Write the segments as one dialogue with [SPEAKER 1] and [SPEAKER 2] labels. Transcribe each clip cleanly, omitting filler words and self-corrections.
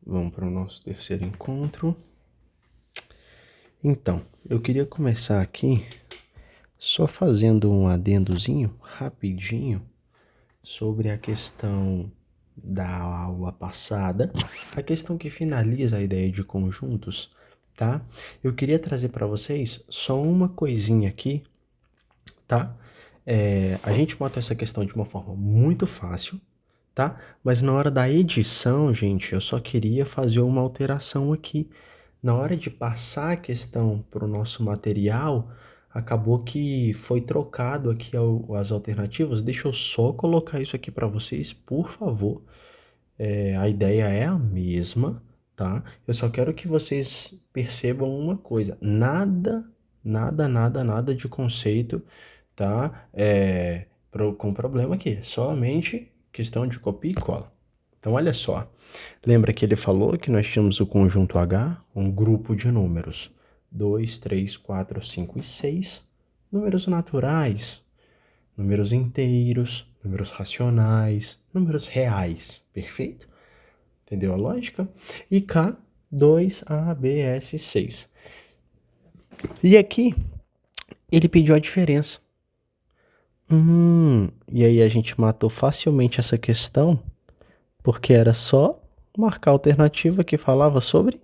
[SPEAKER 1] Vamos para o nosso terceiro encontro. Então, eu queria começar aqui só fazendo um adendozinho rapidinho sobre a questão da aula passada, a questão que finaliza a ideia de conjuntos, tá? Eu queria trazer para vocês só uma coisinha aqui, tá? A gente bota essa questão de uma forma muito fácil, tá? Mas na hora da edição, gente, eu só queria fazer uma alteração aqui. Na hora de passar a questão para o nosso material, acabou que foi trocado aqui as alternativas. Deixa eu só colocar isso aqui para vocês, por favor. A ideia é a mesma, tá? Eu só quero que vocês percebam uma coisa: nada de conceito, tá? Com problema aqui, somente questão de copia e cola. Então, olha só. Lembra que ele falou que nós tínhamos o conjunto H, um grupo de números 2, 3, 4, 5 e 6, números naturais, números inteiros, números racionais, números reais, perfeito? Entendeu a lógica? E K, 2, A, B, S, 6. E aqui, ele pediu a diferença. E aí a gente matou facilmente essa questão, porque era só marcar a alternativa que falava sobre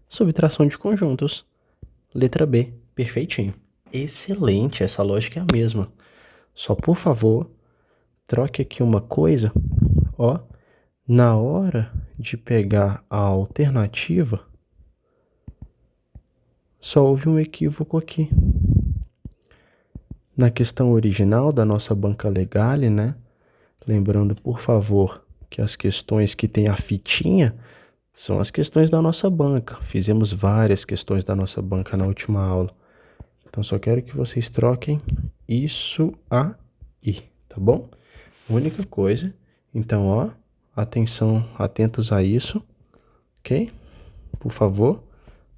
[SPEAKER 1] subtração de conjuntos. Letra B, perfeitinho. Excelente, essa lógica é a mesma. Só por favor, troque aqui uma coisa, ó. Na hora de pegar a alternativa, só houve um equívoco aqui. Na questão original da nossa banca Legale, né? Lembrando, por favor, que as questões que tem a fitinha são as questões da nossa banca. Fizemos várias questões da nossa banca na última aula. Então, só quero que vocês troquem isso aí, tá bom? Única coisa. Então, ó, atenção, atentos a isso, ok? Por favor.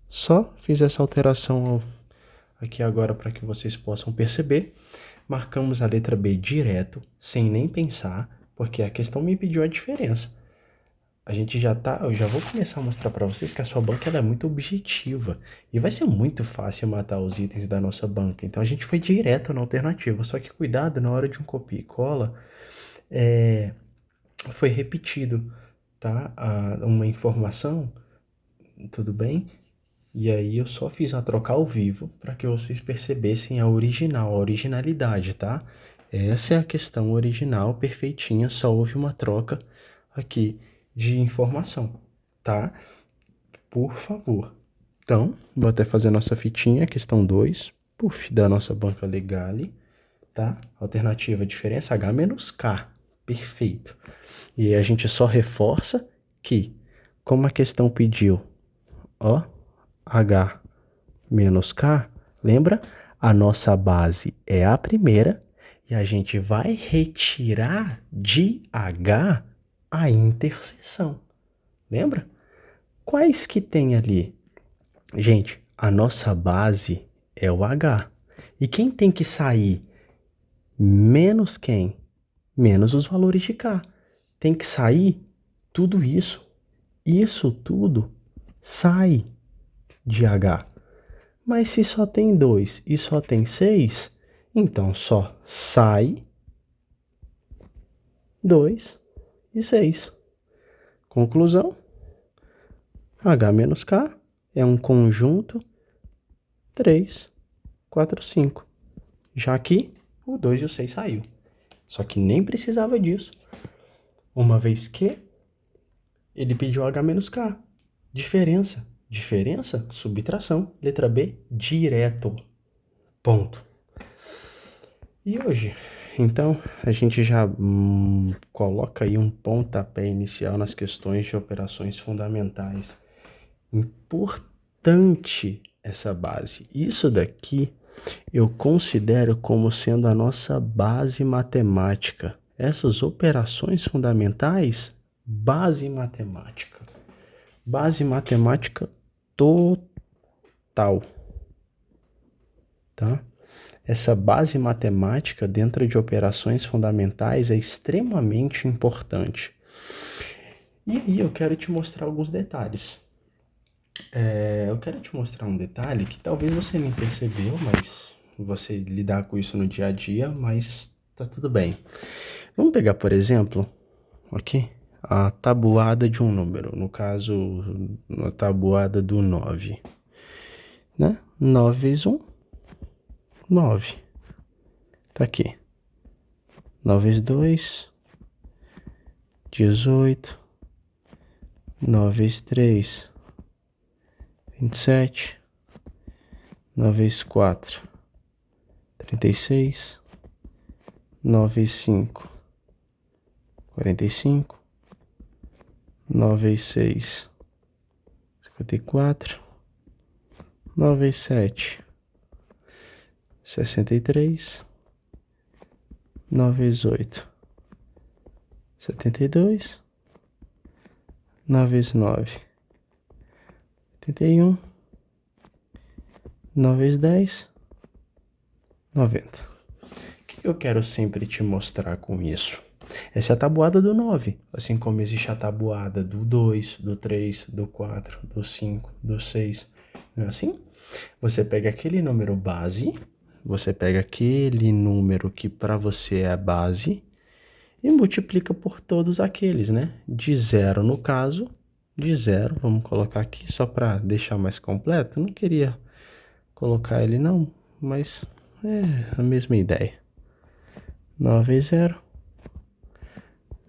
[SPEAKER 1] Só fiz essa alteração aqui agora para que vocês possam perceber. Marcamos a letra B direto, sem nem pensar, porque a questão me pediu a diferença. Eu já vou começar a mostrar para vocês que a sua banca ela é muito objetiva e vai ser muito fácil matar os itens da nossa banca. Então a gente foi direto na alternativa, só que cuidado na hora de um copia e cola, foi repetido, tá? Uma informação, tudo bem? E aí eu só fiz a troca ao vivo para que vocês percebessem a originalidade, tá? Essa é a questão original, perfeitinha, só houve uma troca aqui de informação, tá? Por favor. Então, vou até fazer a nossa fitinha, questão 2, puff, da nossa banca Legale, tá? Alternativa, diferença H menos K, perfeito. E a gente só reforça que, como a questão pediu, ó, H menos K, lembra? A nossa base é a primeira e a gente vai retirar de H a interseção. Lembra? Quais que tem ali? Gente, a nossa base é o H. E quem tem que sair? Menos quem? Menos os valores de K. Tem que sair tudo isso. Isso tudo sai de H. Mas se só tem 2 e só tem 6, então só sai 2 e 6. Conclusão: H menos K é um conjunto 3, 4, 5. Já que o 2 e o 6 saiu. Só que nem precisava disso, uma vez que ele pediu H menos K. Diferença. Diferença, subtração. Letra B, direto. Ponto. E hoje, então, a gente já coloca aí um pontapé inicial nas questões de operações fundamentais. Importante essa base. Isso daqui eu considero como sendo a nossa base matemática. Essas operações fundamentais, base matemática. Base matemática total. Tá? Essa base matemática dentro de operações fundamentais é extremamente importante. E aí eu quero te mostrar alguns detalhes. Eu quero te mostrar um detalhe que talvez você nem percebeu, mas você lidar com isso no dia a dia, mas tá tudo bem. Vamos pegar, por exemplo, aqui, a tabuada de um número, no caso, a tabuada do 9, né? 9 vezes 1, 9. Tá aqui. 9 vezes 2, 18. 9 vezes 3, 27. 9 vezes 4, 36. 9 vezes 5, 45. 9 vezes 6, 54. 9 vezes 7, 63. 9 vezes 8, 72. 9 vezes 9, 81. 9 vezes 10, 90. O que eu quero sempre te mostrar com isso? Essa é a tabuada do 9, assim como existe a tabuada do 2, do 3, do 4, do 5, do 6. Não é assim? Você pega aquele número base, você pega aquele número que para você é a base e multiplica por todos aqueles, né? De 0 no caso, de 0, vamos colocar aqui só para deixar mais completo. Não queria colocar ele não, mas é a mesma ideia. 9 vezes 0,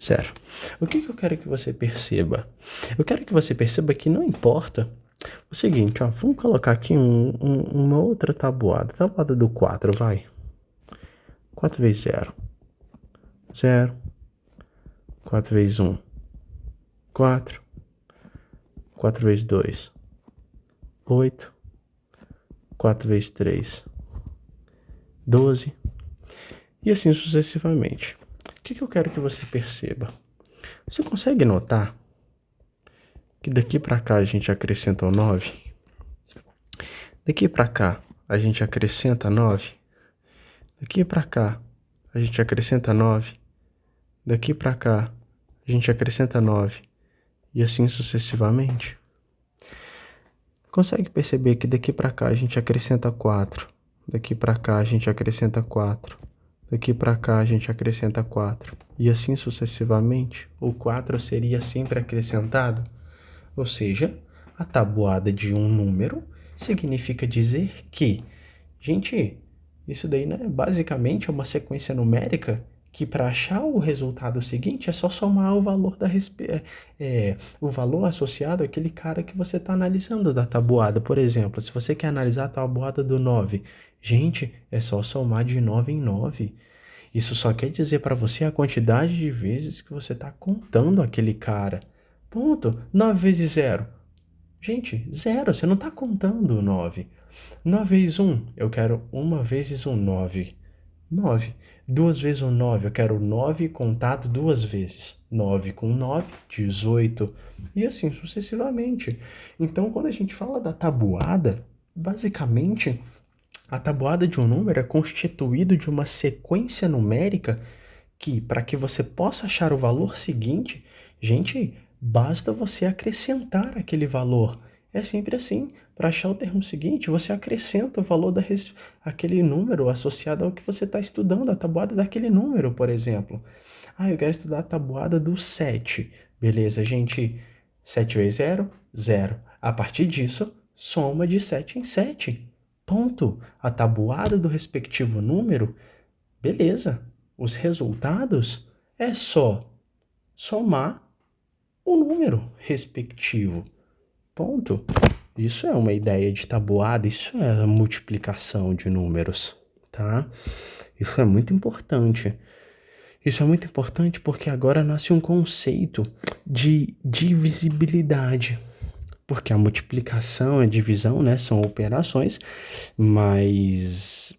[SPEAKER 1] 0. O que eu quero que você perceba? Eu quero que você perceba que não importa o seguinte, ó, vamos colocar aqui uma outra tabuada. Tabuada do 4, vai. 4 vezes 0, 0. 4 vezes 1, 4. 4 vezes 2, 8. 4 vezes 3, 12. E assim sucessivamente. O que eu quero que você perceba? Você consegue notar que daqui para cá a gente acrescenta o 9? Daqui para cá a gente acrescenta 9? Daqui para cá a gente acrescenta 9? Daqui para cá a gente acrescenta 9? E assim sucessivamente? Consegue perceber que daqui para cá a gente acrescenta 4? Daqui para cá a gente acrescenta 4? Daqui para cá a gente acrescenta 4. E assim sucessivamente, o 4 seria sempre acrescentado. Ou seja, a tabuada de um número significa dizer que, gente, isso daí, né, basicamente é uma sequência numérica que para achar o resultado seguinte é só somar o valor o valor associado àquele cara que você está analisando da tabuada. Por exemplo, se você quer analisar a tabuada do 9, gente, é só somar de 9 em 9. Isso só quer dizer para você a quantidade de vezes que você está contando aquele cara. Ponto. 9 vezes 0. Gente, 0. Você não está contando o 9. 9 vezes 1. Eu quero 1 vezes 1, 9. 9. 2 vezes 1, 9. Eu quero 9 contado 2 vezes. 9 com 9, 18. E assim sucessivamente. Então, quando a gente fala da tabuada, basicamente a tabuada de um número é constituído de uma sequência numérica que, para que você possa achar o valor seguinte, gente, basta você acrescentar aquele valor. É sempre assim. Para achar o termo seguinte, você acrescenta o valor aquele número associado ao que você está estudando, a tabuada daquele número, por exemplo. Ah, eu quero estudar a tabuada do 7. Beleza, gente. 7 vezes 0, 0. A partir disso, soma de 7 em 7. Ponto. A tabuada do respectivo número, beleza. Os resultados é só somar o número respectivo. Ponto. Isso é uma ideia de tabuada, isso é a multiplicação de números, tá? Isso é muito importante. Isso é muito importante porque agora nasce um conceito de divisibilidade. Porque a multiplicação e a divisão, né, são operações, mas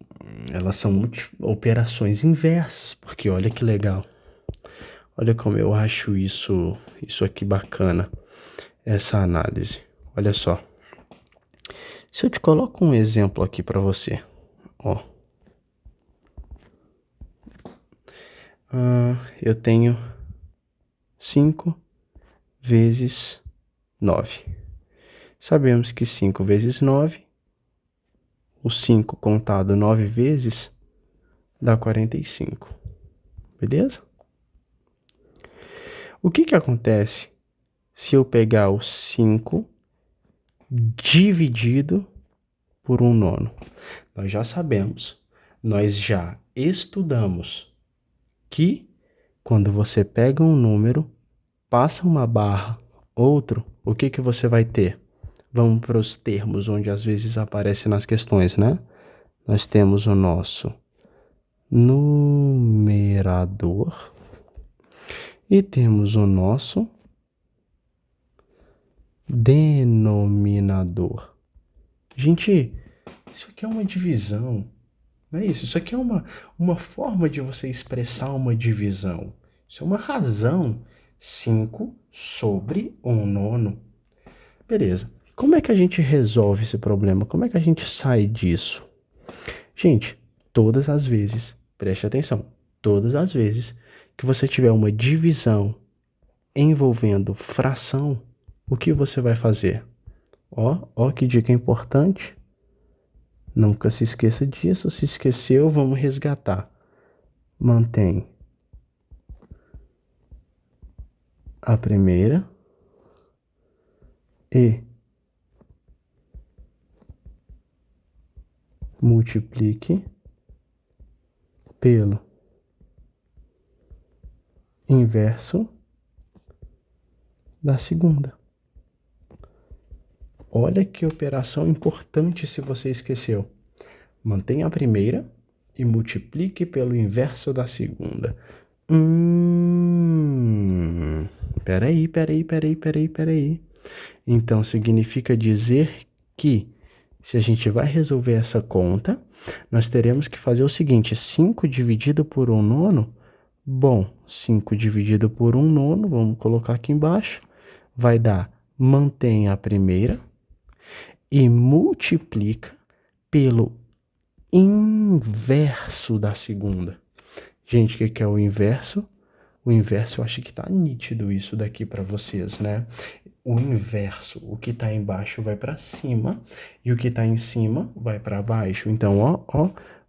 [SPEAKER 1] elas são operações inversas, porque olha que legal. Olha como eu acho isso aqui bacana, essa análise. Olha só. Se eu te coloco um exemplo aqui para você, ó. Eu tenho 5 vezes 9. Sabemos que 5 vezes 9, o 5 contado 9 vezes, dá 45. Beleza? O que acontece se eu pegar o 5 dividido por 1/9? Nós já sabemos, nós já estudamos que quando você pega um número, passa uma barra, outro, o que você vai ter? Vamos para os termos onde às vezes aparece nas questões, né? Nós temos o nosso numerador e temos o nosso denominador. Gente, isso aqui é uma divisão, não é isso? Isso aqui é uma forma de você expressar uma divisão. Isso é uma razão. 5 sobre 1/9. Beleza. Como é que a gente resolve esse problema? Como é que a gente sai disso? Gente, todas as vezes, preste atenção, todas as vezes que você tiver uma divisão envolvendo fração, o que você vai fazer? Ó que dica importante. Nunca se esqueça disso. Se esqueceu, vamos resgatar. Mantém a primeira e multiplique pelo inverso da segunda. Olha que operação importante se você esqueceu. Mantenha a primeira e multiplique pelo inverso da segunda. Peraí. Então, significa dizer que se a gente vai resolver essa conta, nós teremos que fazer o seguinte: 5 dividido por 1/9, bom, 5 dividido por 1/9, vamos colocar aqui embaixo, vai dar, mantém a primeira e multiplica pelo inverso da segunda. Gente, o que é o inverso? O inverso, eu acho que tá nítido isso daqui para vocês, né? O inverso, o que tá embaixo vai para cima e o que tá em cima vai para baixo. Então,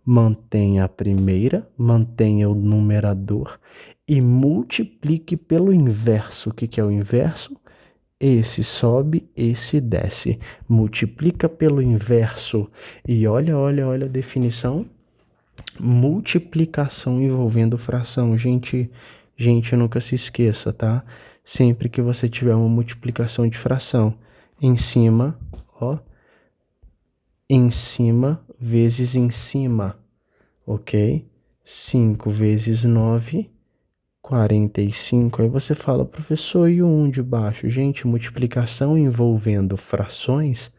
[SPEAKER 1] mantenha a primeira, mantenha o numerador e multiplique pelo inverso. O que é o inverso? Esse sobe, esse desce. Multiplica pelo inverso. E olha a definição. Multiplicação envolvendo fração. Gente, nunca se esqueça, tá? Sempre que você tiver uma multiplicação de fração, em cima, em cima vezes em cima, ok? 5 vezes 9, 45. Aí você fala, professor, e o 1 de baixo? Gente, multiplicação envolvendo frações,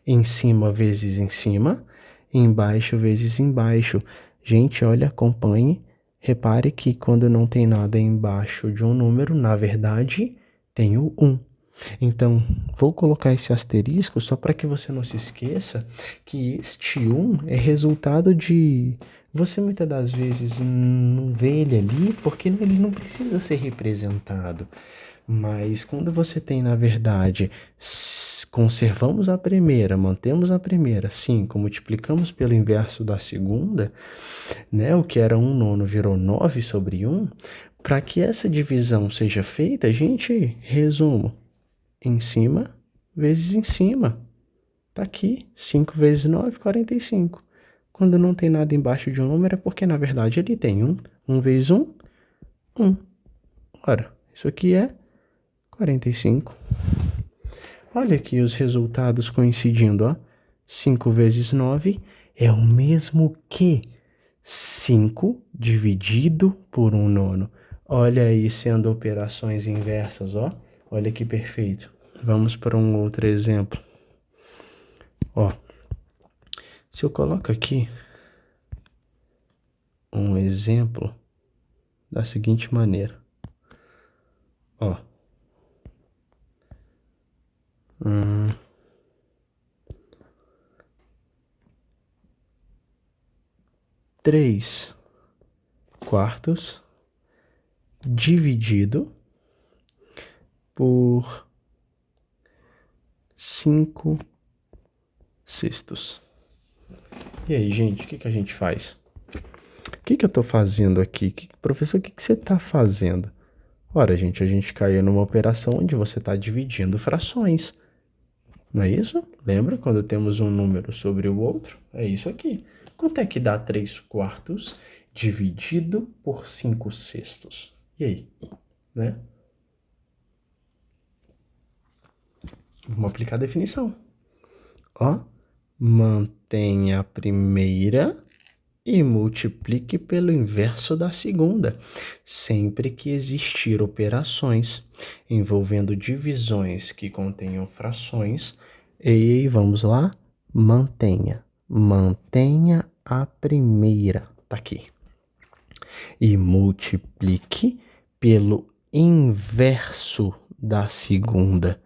[SPEAKER 1] em cima vezes em cima, embaixo vezes embaixo. Gente, olha, acompanhe. Repare que quando não tem nada embaixo de um número, na verdade, tem o 1. Então, vou colocar esse asterisco só para que você não se esqueça que este 1 é resultado de... Você muitas das vezes não vê ele ali porque ele não precisa ser representado. Mas quando você tem, na verdade, conservamos a primeira, mantemos a primeira, 5, multiplicamos pelo inverso da segunda, né? O que era 1/9 virou 9 sobre 1. Para que essa divisão seja feita, a gente resumo. Em cima vezes em cima. Tá aqui, 5 vezes 9, 45. Quando não tem nada embaixo de um número é porque, na verdade, ele tem 1. 1 vezes 1, 1. Ora, isso aqui é 45. Olha aqui os resultados coincidindo, ó. 5 vezes 9 é o mesmo que 5 dividido por 1/9. Olha aí sendo operações inversas, ó. Olha que perfeito. Vamos para um outro exemplo. Ó, se eu coloco aqui um exemplo da seguinte maneira. Ó. 3 quartos dividido por 5 sextos. E aí, gente, o que a gente faz? O que eu estou fazendo aqui? Professor, o que você está fazendo? Ora, gente, a gente caiu numa operação onde você está dividindo frações. Não é isso? Lembra quando temos um número sobre o outro? É isso aqui. Quanto é que dá 3/4 dividido por 5 sextos? E aí? Né? Vamos aplicar a definição. Ó, mantenha a primeira e multiplique pelo inverso da segunda, sempre que existir operações envolvendo divisões que contenham frações. E vamos lá, mantenha a primeira, tá aqui, e multiplique pelo inverso da segunda,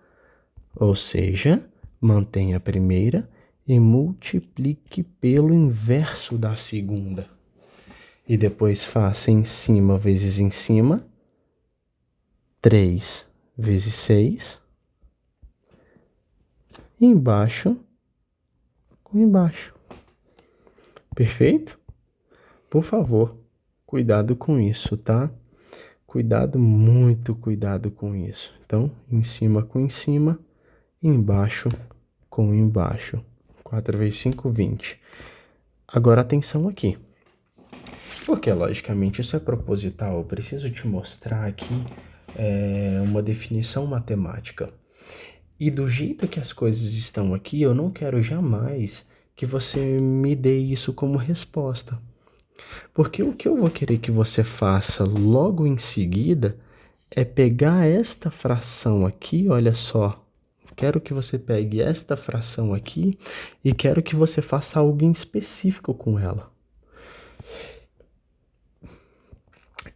[SPEAKER 1] ou seja, mantenha a primeira e multiplique pelo inverso da segunda. E depois faça em cima vezes em cima. 3 vezes 6. Embaixo com embaixo. Perfeito? Por favor, cuidado com isso, tá? Cuidado, muito cuidado com isso. Então, em cima com em cima, embaixo com embaixo. 4 vezes 5, 20. Agora, atenção aqui. Porque, logicamente, isso é proposital. Eu preciso te mostrar aqui uma definição matemática. E do jeito que as coisas estão aqui, eu não quero jamais que você me dê isso como resposta. Porque o que eu vou querer que você faça logo em seguida é pegar esta fração aqui, olha só. Quero que você pegue esta fração aqui e quero que você faça algo em específico com ela.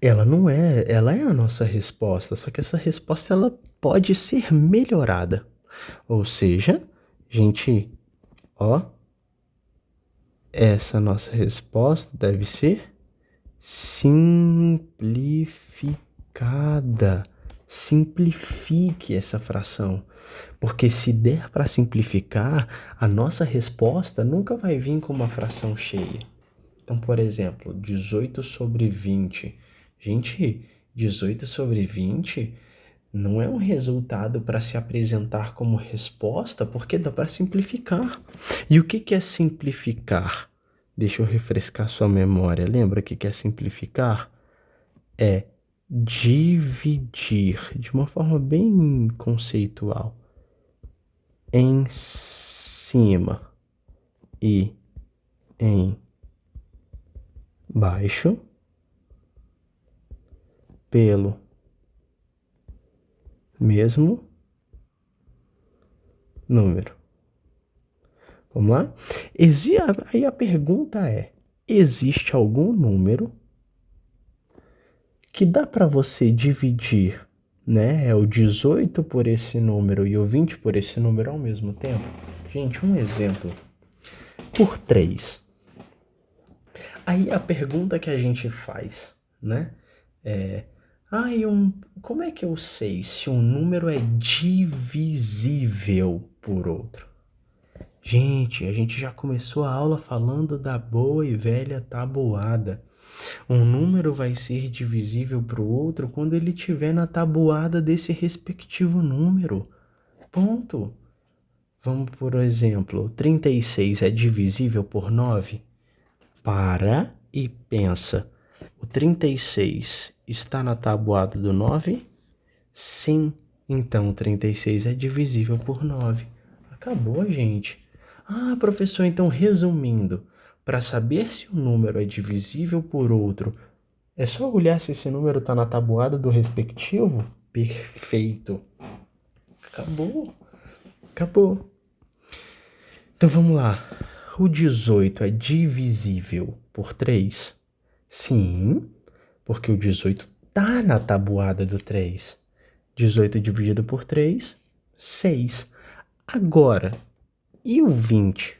[SPEAKER 1] Ela é a nossa resposta, só que essa resposta ela pode ser melhorada. Ou seja, gente, ó, essa nossa resposta deve ser simplificada. Simplifique essa fração, porque se der para simplificar, a nossa resposta nunca vai vir com uma fração cheia. Então, por exemplo, 18 sobre 20. Gente, 18 sobre 20 não é um resultado para se apresentar como resposta, porque dá para simplificar. E o que é simplificar? Deixa eu refrescar sua memória. Lembra o que é simplificar? É dividir de uma forma bem conceitual em cima e em baixo pelo mesmo número. Vamos lá? Aí a pergunta é: existe algum número que dá para você dividir, né? É o 18 por esse número e o 20 por esse número ao mesmo tempo? Gente, um exemplo. Por 3. Aí a pergunta que a gente faz, né? Como é que eu sei se um número é divisível por outro? Gente, a gente já começou a aula falando da boa e velha tabuada. Um número vai ser divisível para o outro quando ele estiver na tabuada desse respectivo número. Ponto. Vamos por exemplo, 36 é divisível por 9? Para e pensa. O 36 está na tabuada do 9? Sim. Então, 36 é divisível por 9. Acabou, gente. Ah, professor, então resumindo, para saber se um número é divisível por outro, é só olhar se esse número está na tabuada do respectivo? Perfeito. Acabou. Acabou. Então vamos lá. O 18 é divisível por 3? Sim, porque o 18 está na tabuada do 3. 18 dividido por 3, 6. Agora, e o 20?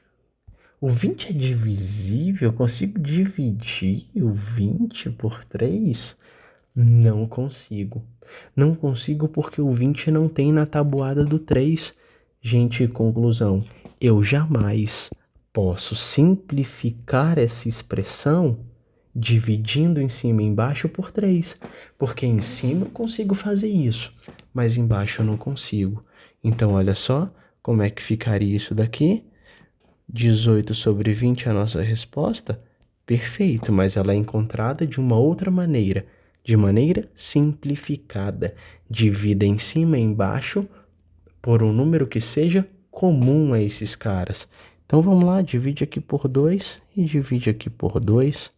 [SPEAKER 1] O 20 é divisível? Eu consigo dividir o 20 por 3? Não consigo. Não consigo porque o 20 não tem na tabuada do 3. Gente, conclusão. Eu jamais posso simplificar essa expressão dividindo em cima e embaixo por 3. Porque em cima eu consigo fazer isso, mas embaixo eu não consigo. Então, olha só como é que ficaria isso daqui. 18 sobre 20 é a nossa resposta? Perfeito, mas ela é encontrada de uma outra maneira, de maneira simplificada. Divida em cima e embaixo por um número que seja comum a esses caras. Então vamos lá, divide aqui por 2 e divide aqui por 2.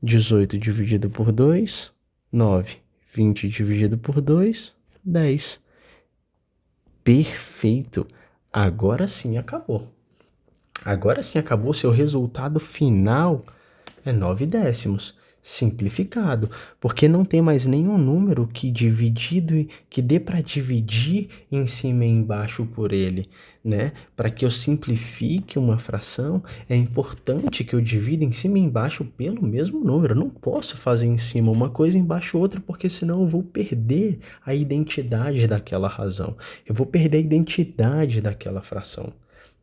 [SPEAKER 1] 18 dividido por 2, 9. 20 dividido por 2, 10. Perfeito. Agora sim acabou. Agora sim acabou. Seu resultado final é 9 décimos. Simplificado, porque não tem mais nenhum número que dê para dividir em cima e embaixo por ele, né? Para que eu simplifique uma fração, é importante que eu divida em cima e embaixo pelo mesmo número. Eu não posso fazer em cima uma coisa e embaixo outra, porque senão eu vou perder a identidade daquela razão. Eu vou perder a identidade daquela fração.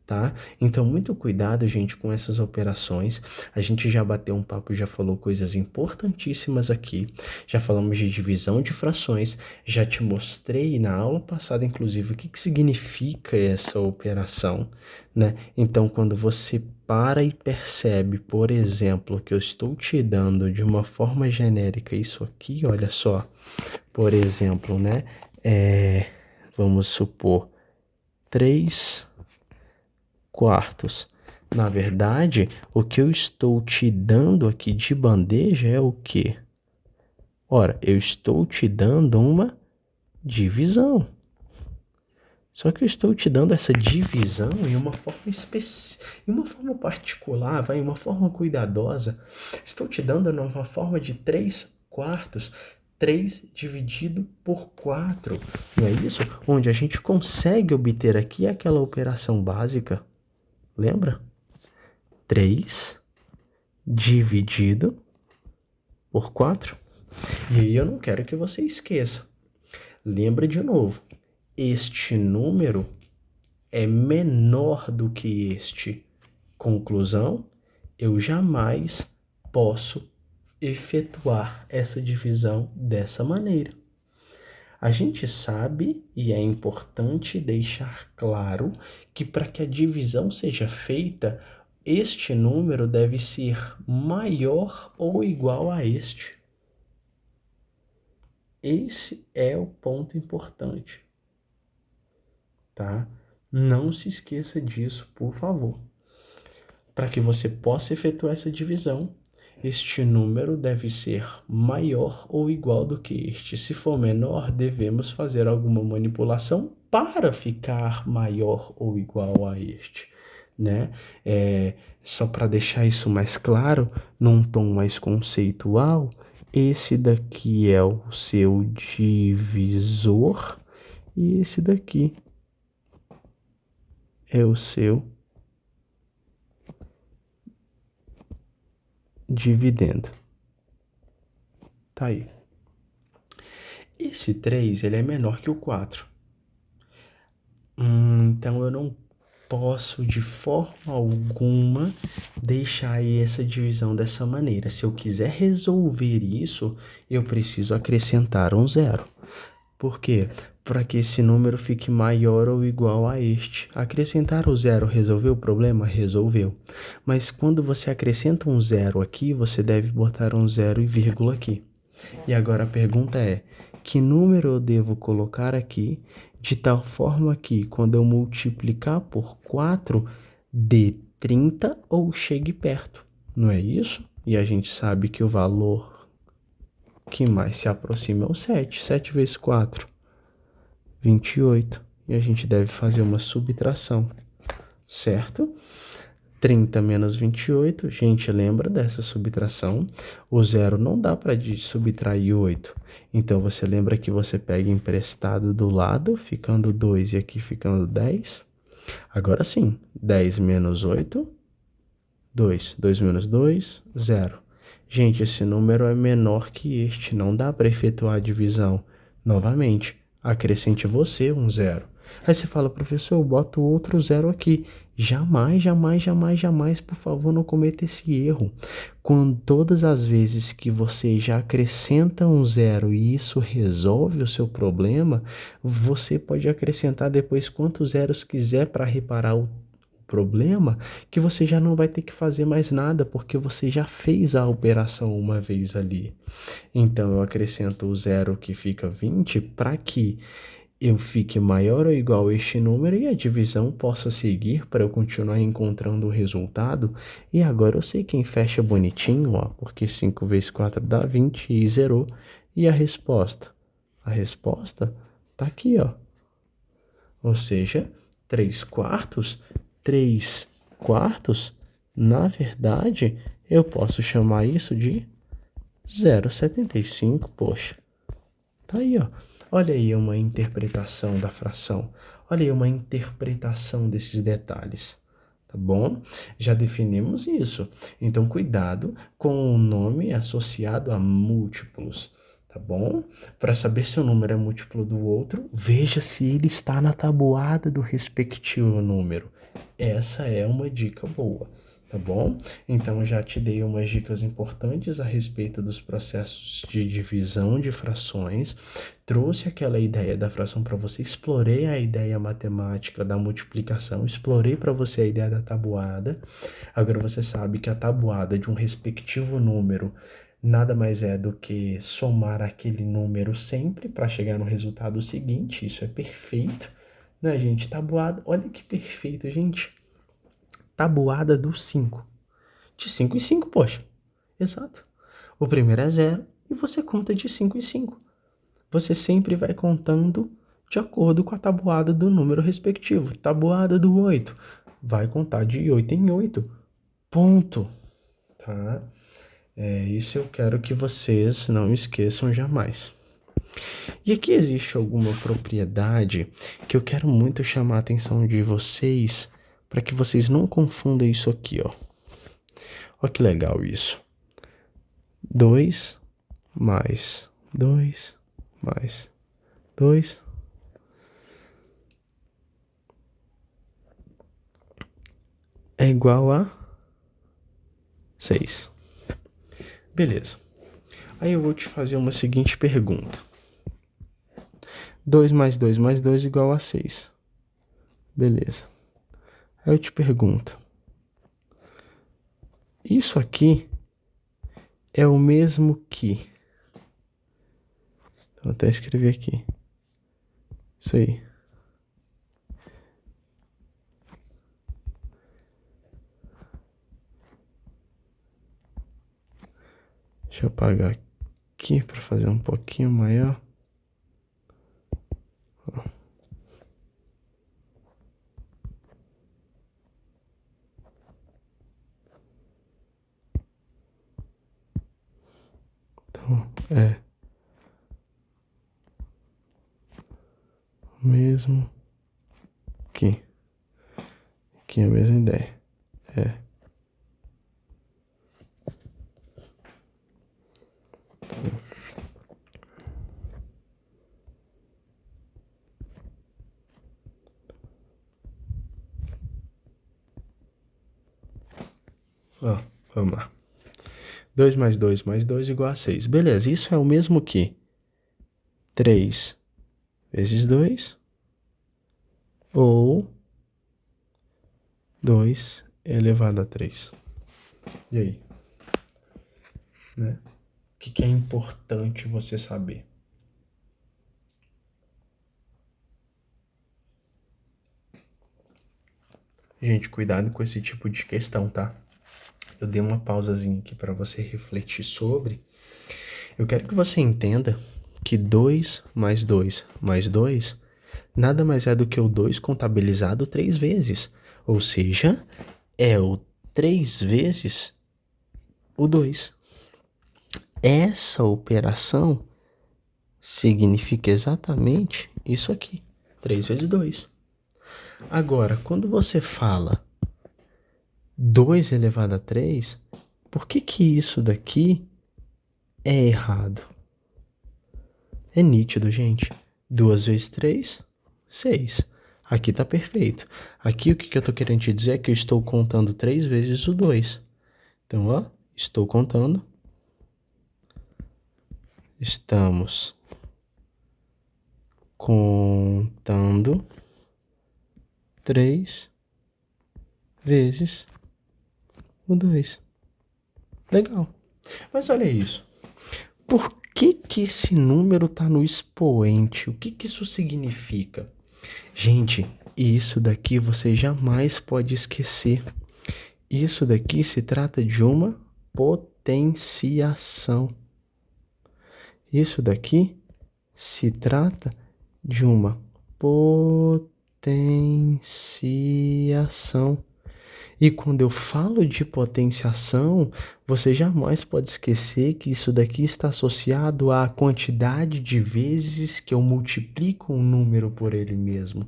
[SPEAKER 1] Tá? Então, muito cuidado, gente, com essas operações. A gente já bateu um papo, já falou coisas importantíssimas aqui. Já falamos de divisão de frações. Já te mostrei na aula passada, inclusive, o que significa essa operação, né? Então, quando você para e percebe, por exemplo, que eu estou te dando de uma forma genérica isso aqui, olha só. Por exemplo, né? Vamos supor 3 quartos. Na verdade, o que eu estou te dando aqui de bandeja é o quê? Ora, eu estou te dando uma divisão. Só que eu estou te dando essa divisão em uma forma em uma forma particular, em uma forma cuidadosa. Estou te dando numa forma de 3 quartos. 3 dividido por 4. Não é isso? Onde a gente consegue obter aqui aquela operação básica. Lembra? 3 dividido por 4. E aí eu não quero que você esqueça. Lembra de novo. Este número é menor do que este. Conclusão, eu jamais posso efetuar essa divisão dessa maneira. A gente sabe, e é importante deixar claro, que para que a divisão seja feita, este número deve ser maior ou igual a este. Esse é o ponto importante, tá? Não se esqueça disso, por favor. Para que você possa efetuar essa divisão, este número deve ser maior ou igual do que este. Se for menor, devemos fazer alguma manipulação para ficar maior ou igual a este, né? Só para deixar isso mais claro, num tom mais conceitual, esse daqui é o seu divisor e esse daqui é o seu dividendo. Tá aí. Esse 3, ele é menor que o 4. Então eu não posso de forma alguma deixar aí essa divisão dessa maneira. Se eu quiser resolver isso, eu preciso acrescentar um zero. Por quê? Para que esse número fique maior ou igual a este. Acrescentar o zero resolveu o problema? Resolveu. Mas quando você acrescenta um zero aqui, você deve botar um zero e vírgula aqui. E agora a pergunta é, que número eu devo colocar aqui de tal forma que quando eu multiplicar por 4, dê 30 ou chegue perto, não é isso? E a gente sabe que o valor que mais se aproxima é o 7. 7 vezes 4, 28. E a gente deve fazer uma subtração, certo? 30 menos 28, gente, lembra dessa subtração? O zero não dá para subtrair 8. Então, você lembra que você pega emprestado do lado, ficando 2 e aqui ficando 10? Agora sim, 10 menos 8, 2. 2 menos 2, 0. Gente, esse número é menor que este, não dá para efetuar a divisão. Novamente, acrescente você um zero. Aí você fala, professor, eu boto outro zero aqui. Jamais, jamais, jamais, jamais, por favor, não cometa esse erro. Quando todas as vezes que você já acrescenta um zero e isso resolve o seu problema, você pode acrescentar depois quantos zeros quiser para reparar o problema, que você já não vai ter que fazer mais nada, porque você já fez a operação uma vez ali. Então, eu acrescento o zero que fica 20 para que eu fique maior ou igual a este número e a divisão possa seguir para eu continuar encontrando o resultado. E agora eu sei quem fecha bonitinho, ó, porque 5 vezes 4 dá 20 e zerou. E a resposta? A resposta tá aqui, ó. Ou seja, 3 quartos. 3 quartos, na verdade, eu posso chamar isso de 0,75, poxa. Tá aí, ó. Olha aí uma interpretação da fração. Olha aí uma interpretação desses detalhes. Tá bom? Já definimos isso. Então, cuidado com o nome associado a múltiplos. Tá bom? Para saber se o número é múltiplo do outro, veja se ele está na tabuada do respectivo número. Essa é uma dica boa. Tá bom? Então, já te dei umas dicas importantes a respeito dos processos de divisão de frações. Trouxe aquela ideia da fração para você, explorei a ideia matemática da multiplicação, explorei para você a ideia da tabuada. Agora você sabe que a tabuada de um respectivo número nada mais é do que somar aquele número sempre para chegar no resultado seguinte. Isso é perfeito, né, gente? Tabuada, olha que perfeito, gente. Tabuada do 5. De 5 em 5, poxa. Exato. O primeiro é 0 e você conta de 5 em 5. Você sempre vai contando de acordo com a tabuada do número respectivo. Tabuada do 8, vai contar de 8 em 8. Ponto. Tá? Isso eu quero que vocês não esqueçam jamais. E aqui existe alguma propriedade que eu quero muito chamar a atenção de vocês para que vocês não confundam isso aqui, ó. Olha que legal isso. 2 mais 2 mais 2 é igual a 6. Beleza. Aí eu vou te fazer uma seguinte pergunta. 2 mais 2 mais 2 igual a 6. Beleza. Aí eu te pergunto. Isso aqui é o mesmo que... Vou até escrever aqui. Isso aí. Deixa eu apagar aqui para fazer um pouquinho maior. Então, é o mesmo que... Aqui é a mesma ideia. Ó, vamos lá. 2 mais 2 mais 2 igual a 6. Beleza, isso é o mesmo que 3 vezes 2 ou 2 elevado a 3. E aí? Né? O que é importante você saber? Gente, cuidado com esse tipo de questão, tá? Eu dei uma pausazinha aqui para você refletir sobre. Eu quero que você entenda que 2 mais 2 mais 2 nada mais é do que o 2 contabilizado 3 vezes. Ou seja, é o 3 vezes o 2. Essa operação significa exatamente isso aqui. 3 vezes 2. Agora, quando você fala 2 elevado a 3, por que que isso daqui é errado? É nítido, gente. 2 vezes 3, 6. Aqui tá perfeito. Aqui o que que eu tô querendo te dizer é que eu estou contando 3 vezes o 2. Então, ó, estou contando. Estamos contando 3 vezes o 2. Legal. Mas olha isso. Por que que esse número tá no expoente? O que que isso significa? Gente, isso daqui você jamais pode esquecer. Isso daqui se trata de uma potenciação. Isso daqui se trata de uma potenciação. E quando eu falo de potenciação, você jamais pode esquecer que isso daqui está associado à quantidade de vezes que eu multiplico um número por ele mesmo.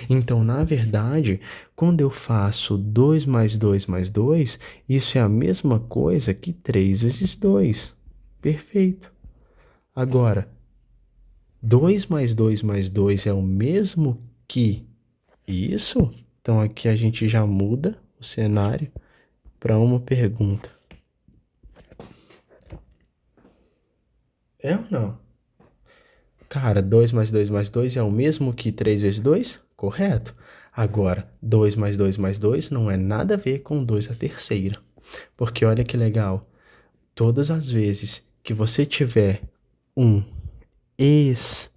[SPEAKER 1] Então, na verdade, quando eu faço 2 mais 2 mais 2, isso é a mesma coisa que 3 vezes 2. Perfeito. Agora, 2 mais 2 mais 2 é o mesmo que isso? Então, aqui a gente já muda o cenário para uma pergunta. É ou não? Cara, 2 mais 2 mais 2 é o mesmo que 3 vezes 2? Correto. Agora, 2 mais 2 mais 2 não é nada a ver com 2 à terceira. Porque olha que legal. Todas as vezes que você tiver um expoente,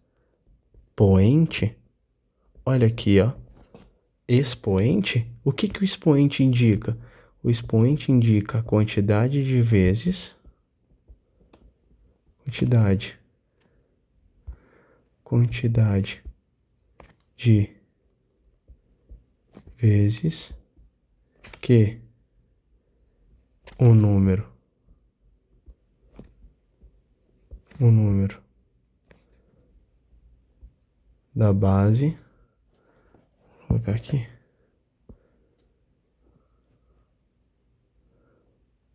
[SPEAKER 1] olha aqui, ó. Expoente, o que que o expoente indica? O expoente indica a quantidade de vezes, quantidade de vezes que o número da base, vou colocar aqui,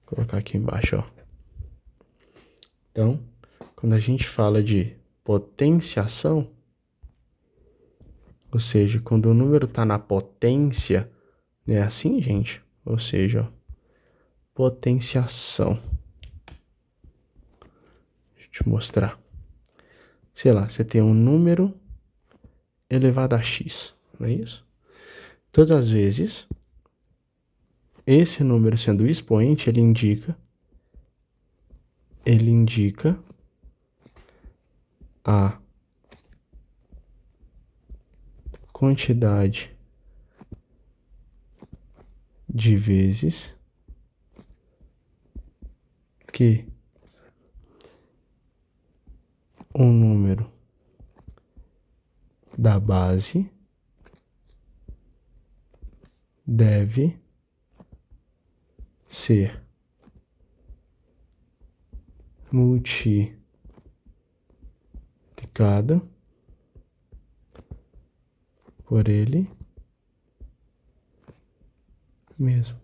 [SPEAKER 1] colocar aqui embaixo, ó. Então, quando a gente fala de potenciação, ou seja, quando o número está na potência, é assim, gente? Ou seja, ó, potenciação. Deixa eu te mostrar. Sei lá, você tem um número elevado a x, não é isso? Todas as vezes, esse número sendo expoente, ele indica a quantidade de vezes que um número da base deve ser multiplicado por ele mesmo.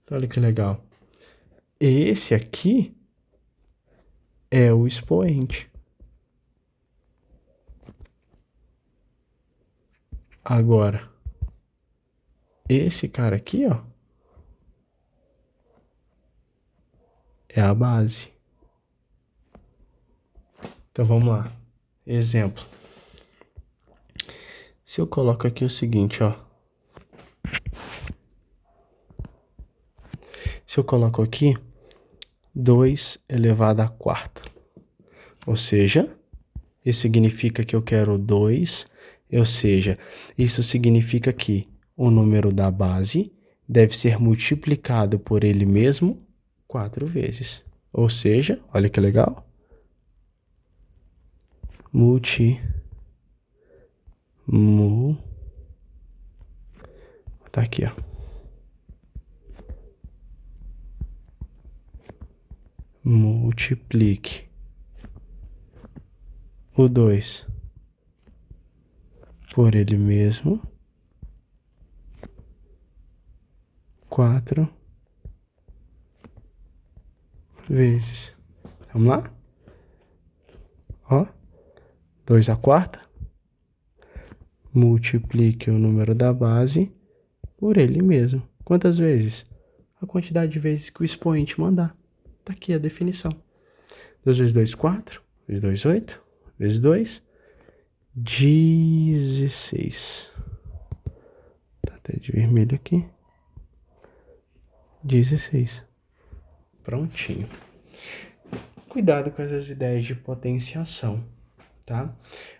[SPEAKER 1] Então, olha que legal. Esse aqui é o expoente. Agora, esse cara aqui, ó, é a base. Então, vamos lá. Exemplo. Se eu coloco aqui o seguinte, ó. Se eu coloco aqui 2 elevado à quarta. Ou seja, isso significa que eu quero 2, ou seja, isso significa que o número da base deve ser multiplicado por ele mesmo 4 vezes. Ou seja, olha que legal. Tá aqui, ó. Multiplique o 2 por ele mesmo 4 vezes. Vamos lá? Ó, 2 à quarta. Multiplique o número da base por ele mesmo. Quantas vezes? A quantidade de vezes que o expoente mandar. Tá aqui a definição. 2 vezes 2, 4. Vezes 2, 8. Vezes 2, 16. Tá até de vermelho aqui. 16. Prontinho. Cuidado com essas ideias de potenciação, tá?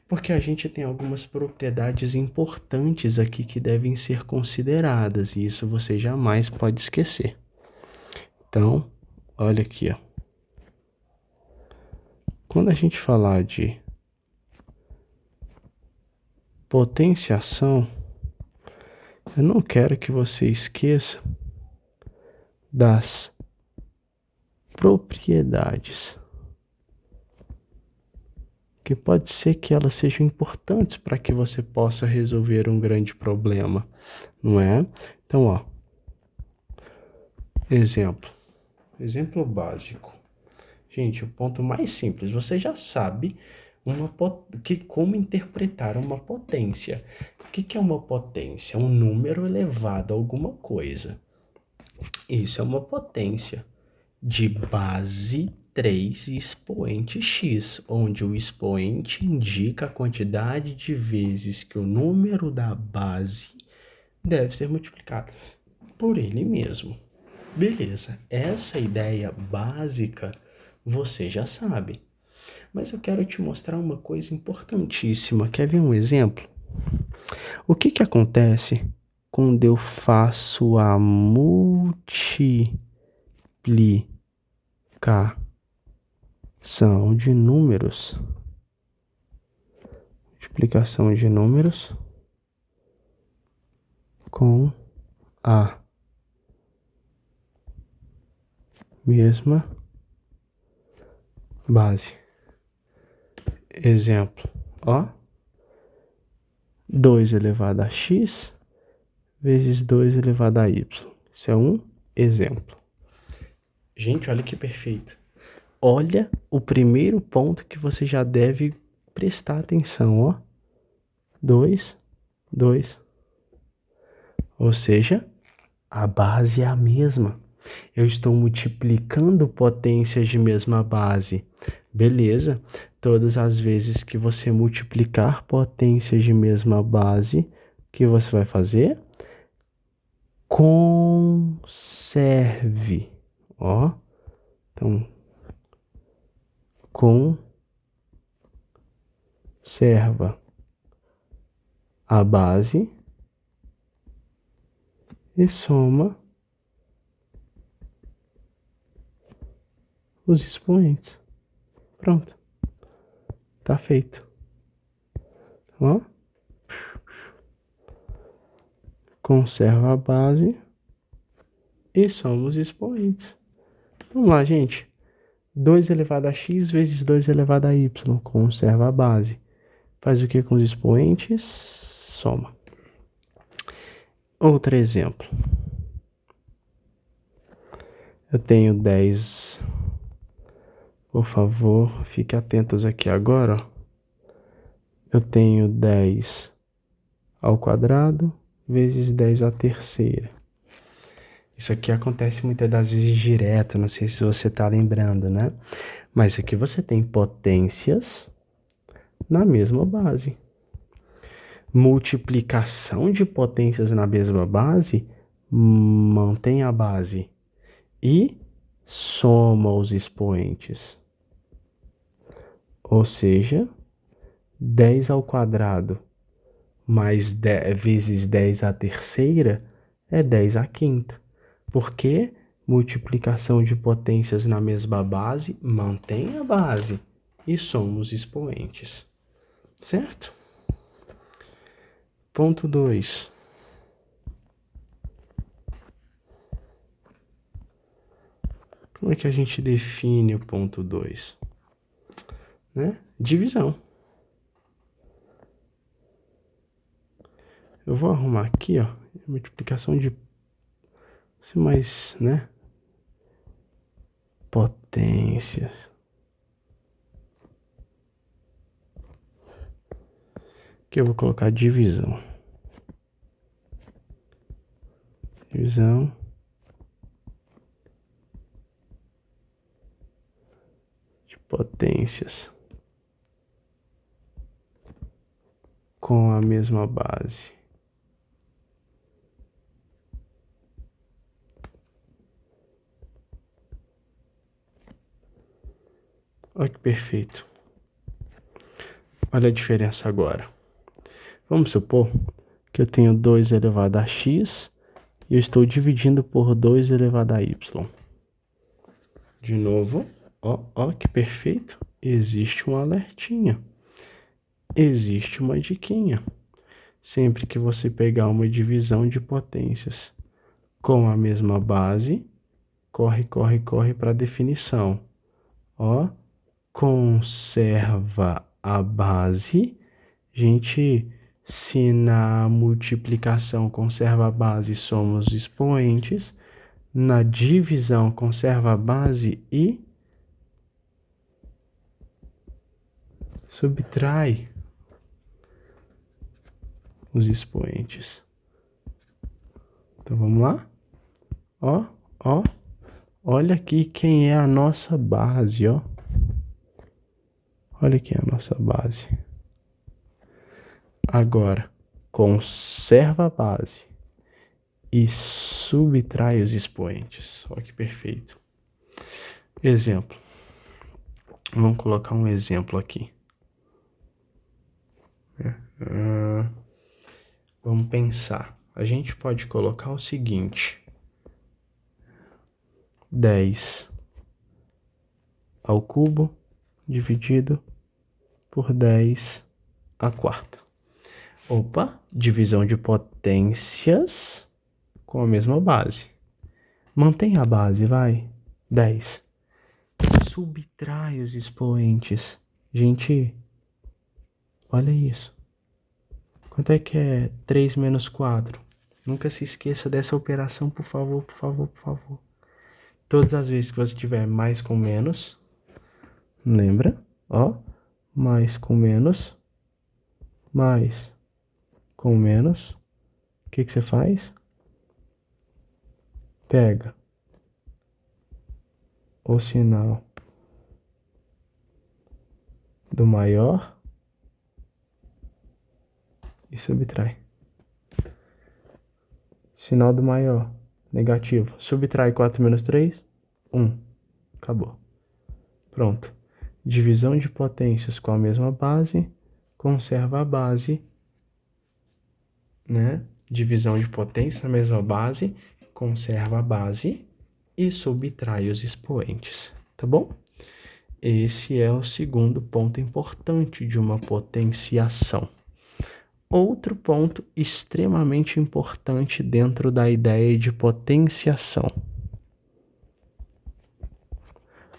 [SPEAKER 1] Porque a gente tem algumas propriedades importantes aqui que devem ser consideradas, e isso você jamais pode esquecer. Então, olha aqui, ó. Quando a gente falar de potenciação, eu não quero que você esqueça das propriedades, que pode ser que elas sejam importantes para que você possa resolver um grande problema, não é? Então, ó, exemplo básico. Gente, o ponto mais simples, você já sabe como interpretar uma potência. O que é uma potência? Um número elevado a alguma coisa. Isso é uma potência de base 3 e expoente x, onde o expoente indica a quantidade de vezes que o número da base deve ser multiplicado por ele mesmo. Beleza, essa ideia básica você já sabe. Mas eu quero te mostrar uma coisa importantíssima. Quer ver um exemplo? O que acontece quando eu faço a multiplicação de números? Multiplicação de números com a mesma base. Exemplo, ó. 2 elevado a x vezes 2 elevado a y. Isso é um exemplo. Gente, olha que perfeito. Olha o primeiro ponto que você já deve prestar atenção, ó. 2, 2. Ou seja, a base é a mesma. Eu estou multiplicando potências de mesma base. Beleza? Todas as vezes que você multiplicar potências de mesma base, o que você vai fazer? Conserve. Ó. Então, conserva a base e soma os expoentes. Pronto. Tá feito. Ó. Conserva a base e soma os expoentes. Vamos lá, gente. 2 elevado a x vezes 2 elevado a y. Conserva a base. Faz o que com os expoentes? Soma. Outro exemplo. Eu tenho 10. Por favor, fique atentos aqui agora. Eu tenho 10 ao quadrado vezes 10 à terceira. Isso aqui acontece muitas das vezes direto, não sei se você está lembrando, né? Mas aqui você tem potências na mesma base. Multiplicação de potências na mesma base mantém a base e soma os expoentes. Ou seja, 10 ao quadrado mais 10 vezes 10 à terceira é 10 à quinta. Porque multiplicação de potências na mesma base mantém a base e soma os expoentes. Certo? Ponto 2. Como é que a gente define o ponto 2? Né? Divisão. Eu vou arrumar aqui, ó, multiplicação de... mais, né? potências. Aqui eu vou colocar divisão. Divisão de potências com a mesma base. Olha que perfeito. Olha a diferença agora. Vamos supor que eu tenho 2 elevado a x e eu estou dividindo por 2 elevado a y. De novo, ó que perfeito. Existe um alertinha. Existe uma diquinha. Sempre que você pegar uma divisão de potências com a mesma base, corre para a definição. Ó, conserva a base. Gente, se na multiplicação conserva a base, somos expoentes. Na divisão conserva a base e subtrai os expoentes. Então vamos lá? Ó, olha aqui quem é a nossa base, ó. Olha quem é a nossa base. Agora, conserva a base e subtrai os expoentes. Olha que perfeito. Exemplo. Vamos colocar um exemplo aqui. Vamos pensar. A gente pode colocar o seguinte: 10 ao cubo dividido por 10 à quarta. Opa, divisão de potências com a mesma base. Mantém a base, vai. 10. Subtrai os expoentes. Gente, olha isso. Quanto é que é 3 menos 4? Nunca se esqueça dessa operação, por favor, por favor, por favor. Todas as vezes que você tiver mais com menos, lembra? Ó, mais com menos, mais com menos. O que você faz? Pega o sinal do maior e subtrai. Sinal do maior, negativo. Subtrai 4 menos 3, 1. Acabou. Pronto. Divisão de potências com a mesma base, conserva a base, né? Divisão de potências na mesma base, conserva a base e subtrai os expoentes, tá bom? Esse é o segundo ponto importante de uma potenciação. Outro ponto extremamente importante dentro da ideia de potenciação.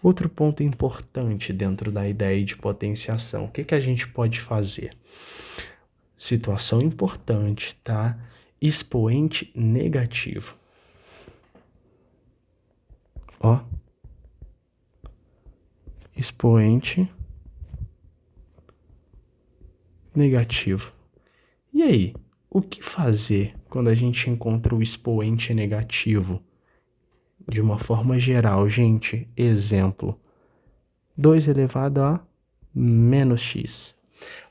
[SPEAKER 1] Outro ponto importante dentro da ideia de potenciação. O que a gente pode fazer? Situação importante, tá? Expoente negativo. Ó. Expoente negativo. E aí, o que fazer quando a gente encontra o expoente negativo? De uma forma geral, gente, exemplo, 2 elevado a menos x.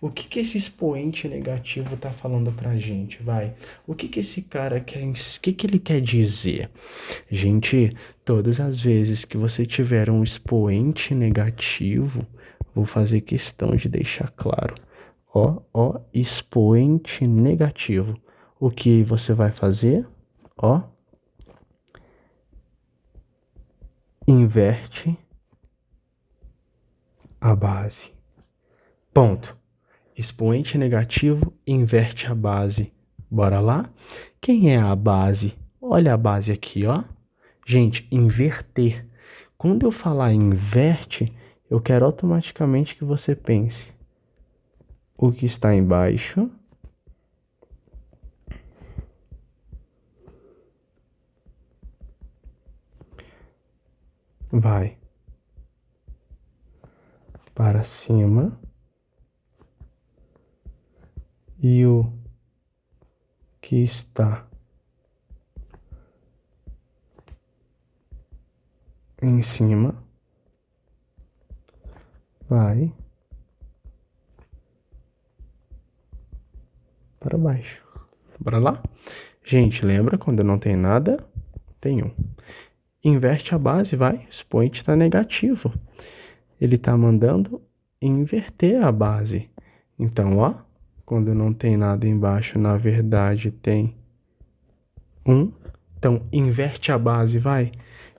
[SPEAKER 1] O que esse expoente negativo está falando pra gente, vai? O que esse cara quer, o que ele quer dizer? Gente, todas as vezes que você tiver um expoente negativo, vou fazer questão de deixar claro. Ó, expoente negativo. O que você vai fazer? Ó, inverte a base. Ponto. Expoente negativo, inverte a base. Bora lá? Quem é a base? Olha a base aqui, ó. Gente, inverter. Quando eu falar inverte, eu quero automaticamente que você pense o que está embaixo vai acima e o que está em cima vai para baixo. Bora lá? Gente, lembra quando não tem nada? Tem 1. Inverte a base, vai. O expoente está negativo. Ele está mandando inverter a base. Então, ó, quando não tem nada embaixo, na verdade tem 1. Então, inverte a base, vai.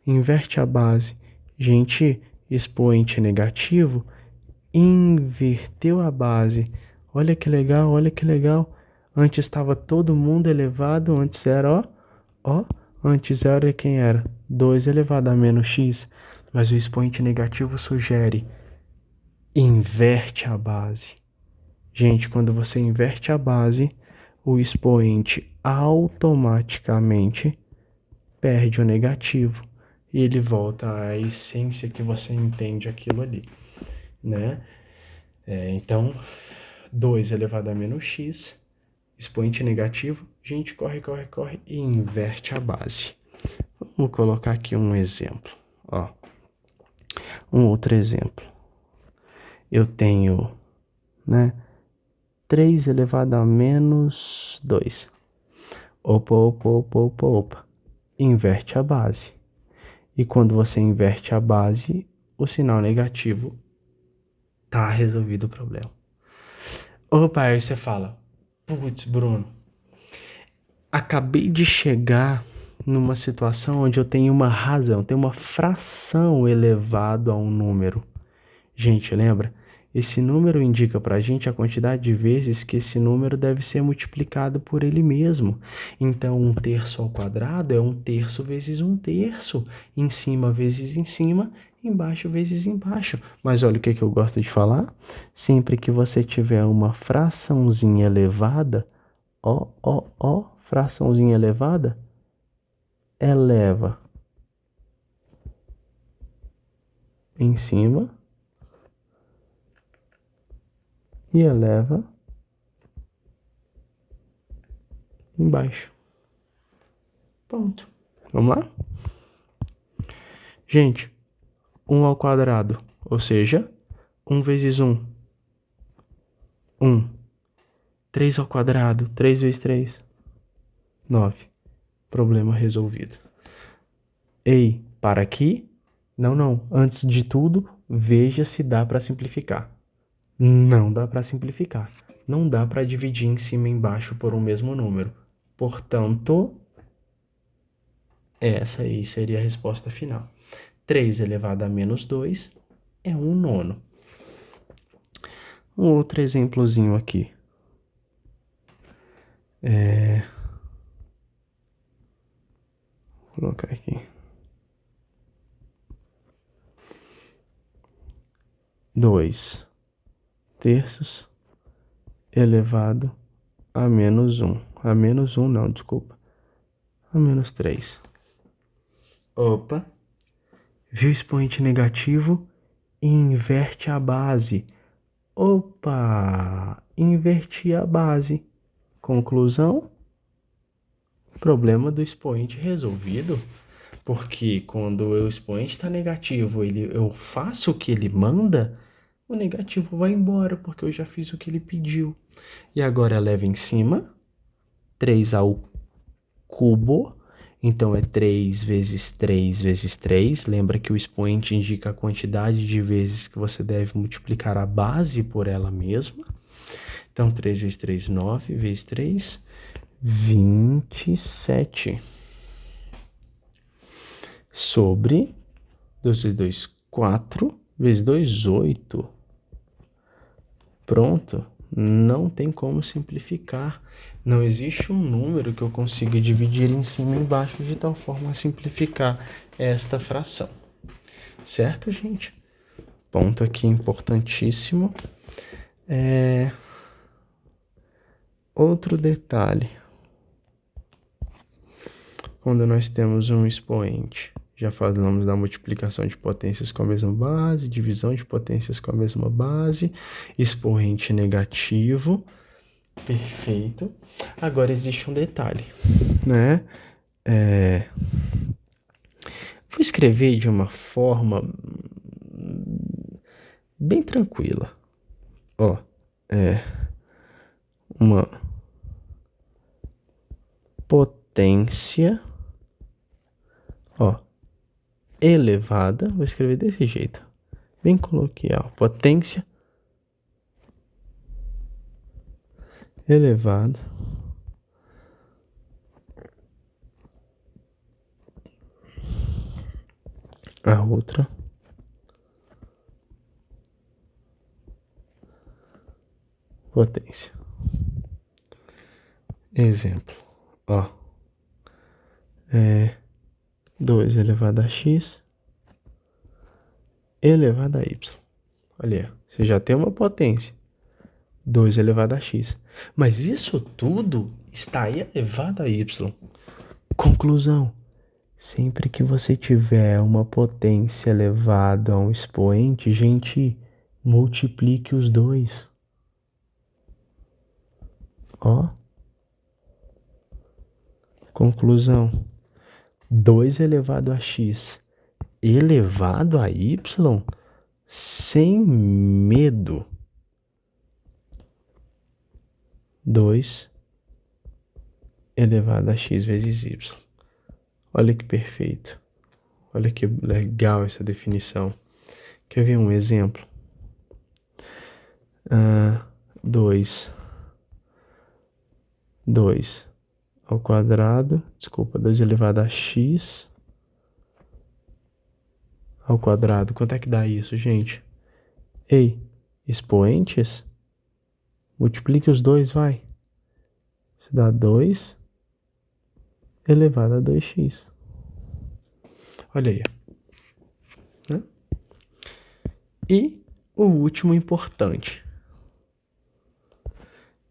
[SPEAKER 1] Inverte a base. Gente, expoente negativo, inverteu a base. Olha que legal, olha que legal. Antes estava todo mundo elevado, antes era, ó, antes era quem era? 2 elevado a menos x. Mas o expoente negativo sugere, inverte a base. Gente, quando você inverte a base, o expoente automaticamente perde o negativo. E ele volta à essência que você entende aquilo ali, né? Então, 2 elevado a menos x, expoente negativo, gente, corre e inverte a base. Vamos colocar aqui um exemplo, ó. Um outro exemplo. Eu tenho, né, 3 elevado a menos 2. Opa. Inverte a base. E quando você inverte a base, o sinal negativo tá resolvido o problema. Opa, aí você fala, putz, Bruno, acabei de chegar numa situação onde eu tenho uma razão, tenho uma fração elevado a um número. Gente, lembra? Esse número indica para a gente a quantidade de vezes que esse número deve ser multiplicado por ele mesmo. Então, 1/3 ao quadrado é 1/3 vezes 1/3. Em cima vezes em cima, embaixo vezes embaixo. Mas olha o que eu gosto de falar. Sempre que você tiver uma fraçãozinha elevada, fraçãozinha elevada, eleva em cima e eleva embaixo. Ponto. Vamos lá? Gente, 1 ao quadrado, ou seja, 1 vezes 1, 1. 3 ao quadrado, 3 vezes 3, 9. Problema resolvido. Ei, para aqui? Não. Antes de tudo, veja se dá para simplificar. Não dá para simplificar. Não dá para dividir em cima e embaixo por um mesmo número. Portanto, essa aí seria a resposta final. 3 elevado a menos 2 é 1/9. Um outro exemplozinho aqui. Vou colocar aqui. 2/3 elevado a menos 1. A menos 1 não, desculpa. A menos 3. Opa. Viu o expoente negativo? Inverte a base. Opa! Inverti a base. Conclusão? Problema do expoente resolvido. Porque quando o expoente está negativo, eu faço o que ele manda, o negativo vai embora, porque eu já fiz o que ele pediu. E agora eleva em cima, 3 ao cubo, então é 3 vezes 3 vezes 3. Lembra que o expoente indica a quantidade de vezes que você deve multiplicar a base por ela mesma. Então, 3 vezes 3, 9, vezes 3, 27. Sobre 2 vezes 2, 4, vezes 2, 8. Pronto. Não tem como simplificar. Não existe um número que eu consiga dividir em cima e embaixo de tal forma a simplificar esta fração. Certo, gente? Ponto aqui importantíssimo. Outro detalhe. Quando nós temos um expoente Já falamos da multiplicação de potências com a mesma base, divisão de potências com a mesma base, expoente negativo. Perfeito. Agora existe um detalhe, né? Vou escrever de uma forma bem tranquila. Ó, uma potência, ó, elevada, vou escrever desse jeito, bem coloquial, potência elevada a outra potência. Exemplo, ó, 2 elevado a x elevado a y. Olha aí, você já tem uma potência, 2 elevado a x. Mas isso tudo está elevado a y. Conclusão: sempre que você tiver uma potência elevada a um expoente, gente, multiplique os dois. Ó. Conclusão: 2 elevado a x elevado a y, sem medo. 2 elevado a x vezes y. Olha que perfeito. Olha que legal essa definição. Quer ver um exemplo? 2 ao quadrado, 2 elevado a x ao quadrado. Quanto é que dá isso, gente? Ei, expoentes? Multiplique os dois, vai. Isso dá 2 elevado a 2x. Olha aí. Né? E o último importante,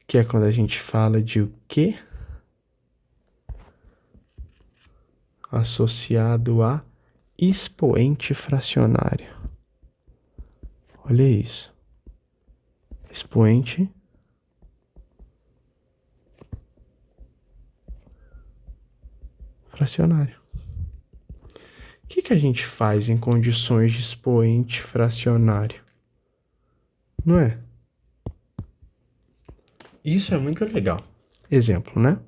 [SPEAKER 1] que é quando a gente fala de o quê? Associado a expoente fracionário. Olha isso. Expoente fracionário. O que a gente faz em condições de expoente fracionário? Não é? Isso é muito legal. Exemplo, né?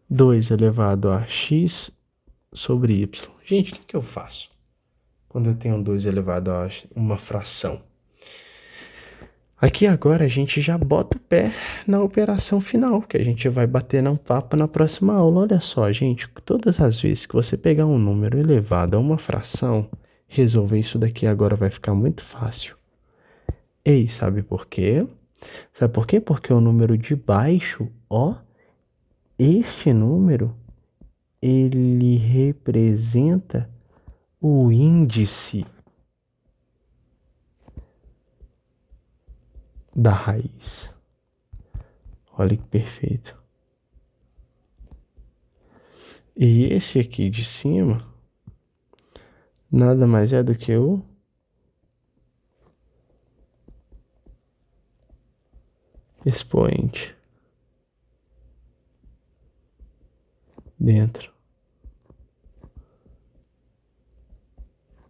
[SPEAKER 1] 2 elevado a x sobre y. Gente, o que eu faço quando eu tenho 2 elevado a uma fração? Aqui agora a gente já bota o pé na operação final, que a gente vai bater no papo na próxima aula. Olha só, gente, todas as vezes que você pegar um número elevado a uma fração, resolver isso daqui agora vai ficar muito fácil. Ei, sabe por quê? Sabe por quê? Porque o número de baixo, ó, este número, ele representa o índice da raiz. Olha que perfeito. E esse aqui de cima nada mais é do que o expoente dentro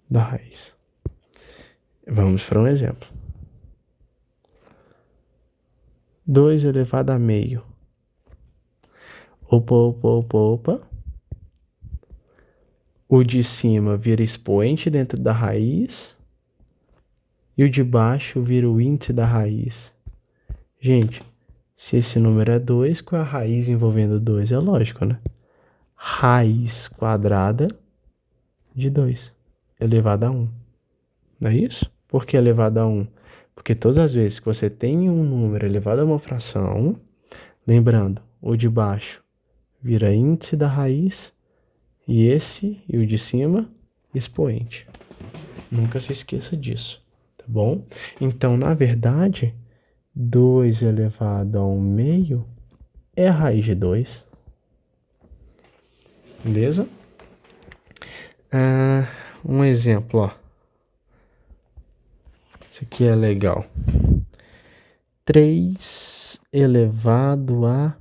[SPEAKER 1] da raiz. Vamos para um exemplo. 2 elevado a meio. Opa. O de cima vira expoente dentro da raiz e o de baixo vira o índice da raiz. Gente, se esse número é 2, qual é a raiz envolvendo 2? É lógico, né? Raiz quadrada de 2 elevado a 1. Não é isso? Por que elevado a 1? Porque todas as vezes que você tem um número elevado a uma fração, lembrando, o de baixo vira índice da raiz e o de cima, expoente. Nunca se esqueça disso, tá bom? Então, na verdade, 2 elevado a 1 meio é a raiz de 2. Beleza? Um exemplo, ó. Isso aqui é legal. 3 elevado a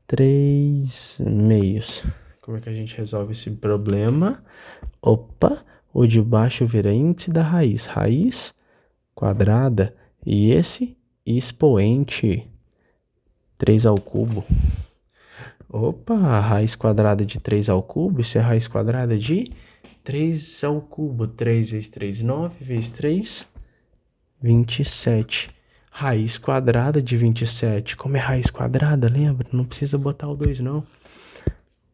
[SPEAKER 1] 3 meios. Como é que a gente resolve esse problema? Opa, o de baixo vira índice da raiz. Raiz quadrada e esse expoente 3 ao cubo. Opa, a raiz quadrada de 3 ao cubo, isso é a raiz quadrada de 3 ao cubo. 3 vezes 3, 9 vezes 3, 27. Raiz quadrada de 27. Como é raiz quadrada, lembra? Não precisa botar o 2 não.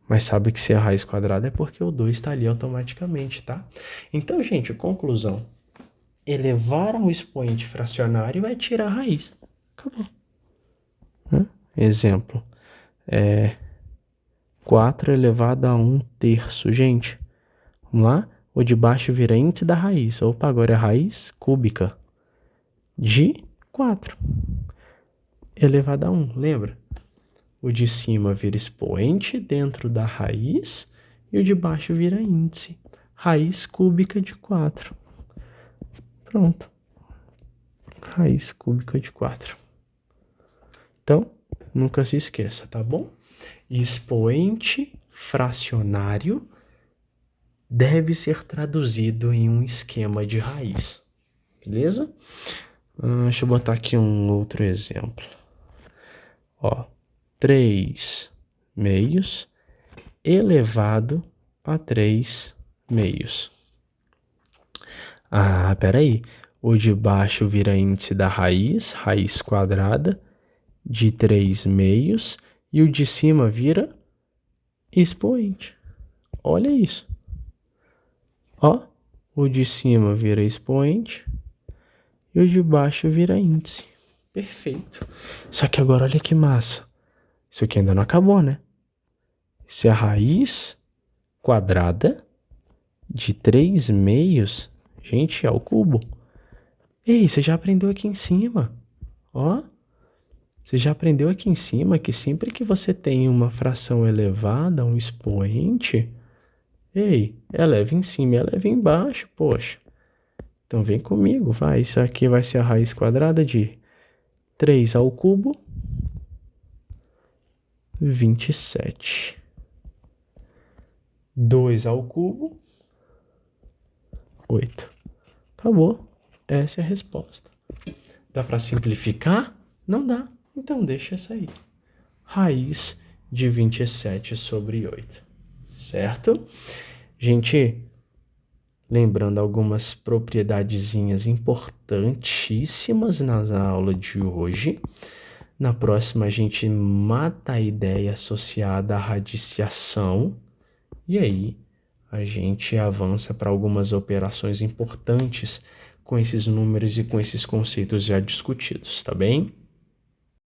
[SPEAKER 1] Mas sabe que se é raiz quadrada é porque o 2 está ali automaticamente, tá? Então, gente, conclusão. Elevar um expoente fracionário é tirar a raiz. Acabou. Exemplo. 4 elevado a 1/3, gente. Vamos lá? O de baixo vira índice da raiz. Opa, agora é raiz cúbica de 4 elevado a 1. Lembra? O de cima vira expoente dentro da raiz e o de baixo vira índice. Raiz cúbica de 4. Pronto. Raiz cúbica de 4. Então, nunca se esqueça, tá bom? Expoente fracionário deve ser traduzido em um esquema de raiz. Beleza? Deixa eu botar aqui um outro exemplo. Ó, 3 meios elevado a 3 meios. Peraí. O de baixo vira índice da raiz, raiz quadrada, de 3 meios. E o de cima vira expoente. Olha isso. Ó, o de cima vira expoente e o de baixo vira índice. Perfeito. Só que agora olha que massa. Isso aqui ainda não acabou, né? Isso é a raiz quadrada de 3 meios. Gente, é o cubo. Ei, você já aprendeu aqui em cima. Ó, você já aprendeu aqui em cima que sempre que você tem uma fração elevada, um expoente, ei, eleva em cima e eleva embaixo, poxa. Então vem comigo, vai. Isso aqui vai ser a raiz quadrada de 3 ao cubo, 27. 2 ao cubo, 8. Acabou. Essa é a resposta. Dá para simplificar? Não dá. Então deixa essa aí. Raiz de 27 sobre 8. Certo? Gente, lembrando algumas propriedadezinhas importantíssimas na aula de hoje. Na próxima a gente mata a ideia associada à radiciação. E aí a gente avança para algumas operações importantes com esses números e com esses conceitos já discutidos, tá bem?